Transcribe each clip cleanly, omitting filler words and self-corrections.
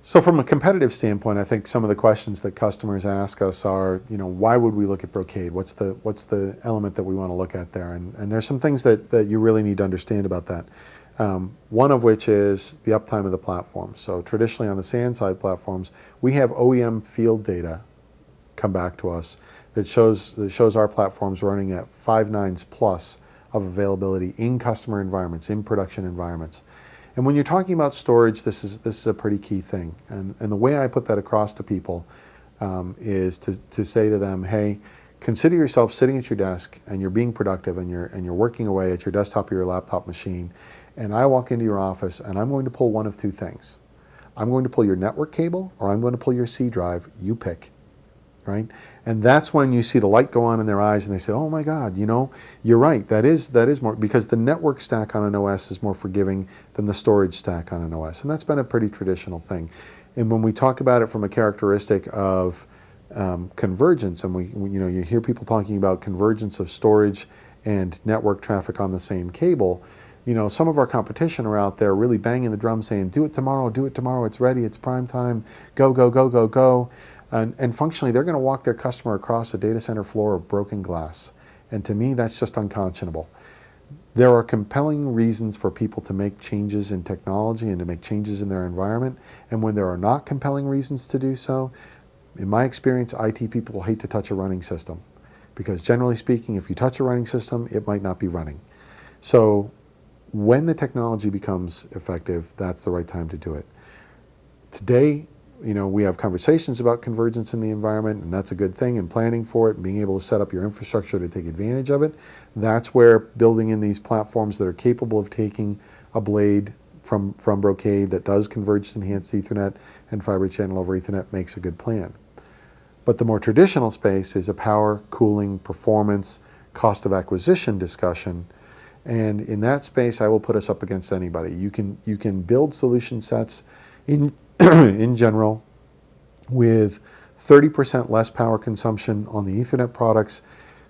So from a competitive standpoint, I think some of the questions that customers ask us are, why would we look at Brocade? What's the element that we want to look at there? And there's some things that you really need to understand about that. One of which is the uptime of the platform. So traditionally on the SAN side platforms, we have OEM field data come back to us that shows our platforms running at 5 nines plus of availability in customer environments, in production environments. And when you're talking about storage, this is a pretty key thing. And the way I put that across to people is to say to them, hey, consider yourself sitting at your desk and you're being productive and you're working away at your desktop or your laptop machine. And I walk into your office and I'm going to pull one of two things. I'm going to pull your network cable or I'm going to pull your C drive. You pick. Right? And that's when you see the light go on in their eyes and they say, oh my God, you're right. That is more, because the network stack on an OS is more forgiving than the storage stack on an OS. And that's been a pretty traditional thing. And when we talk about it from a characteristic of convergence, and you hear people talking about convergence of storage and network traffic on the same cable, some of our competition are out there really banging the drum saying, do it tomorrow, it's ready, it's prime time, go, go, go, go, go. And functionally, they're going to walk their customer across a data center floor of broken glass. And to me, that's just unconscionable. There are compelling reasons for people to make changes in technology and to make changes in their environment. And when there are not compelling reasons to do so, in my experience, IT people hate to touch a running system. Because generally speaking, if you touch a running system, it might not be running. So when the technology becomes effective, that's the right time to do it. Today, we have conversations about convergence in the environment, and that's a good thing, and planning for it and being able to set up your infrastructure to take advantage of it. That's where building in these platforms that are capable of taking a blade from Brocade that does converged enhanced Ethernet and fiber channel over Ethernet makes a good plan. But the more traditional space is a power, cooling, performance, cost of acquisition discussion. And in that space, I will put us up against anybody. You can build solution sets in general with 30% less power consumption on the Ethernet products,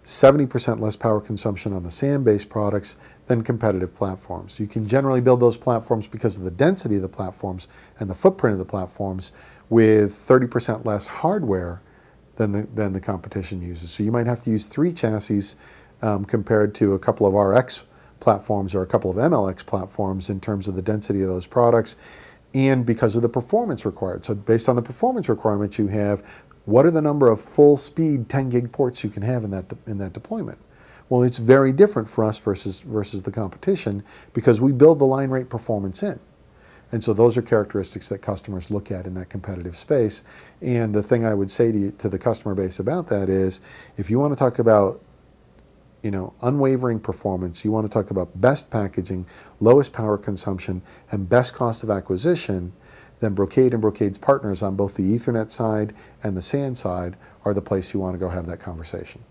70% less power consumption on the SAN-based products than competitive platforms. You can generally build those platforms because of the density of the platforms and the footprint of the platforms with 30% less hardware than the competition uses. So you might have to use 3 chassis compared to a couple of RX platforms or a couple of MLX platforms in terms of the density of those products, and because of the performance required. So based on the performance requirements you have, what are the number of full speed 10 gig ports you can have in that deployment? Well, it's very different for us versus the competition because we build the line rate performance in. And so those are characteristics that customers look at in that competitive space. And the thing I would say to the customer base about that is, if you want to talk about unwavering performance, you want to talk about best packaging, lowest power consumption, and best cost of acquisition, then Brocade and Brocade's partners on both the Ethernet side and the SAN side are the place you want to go have that conversation.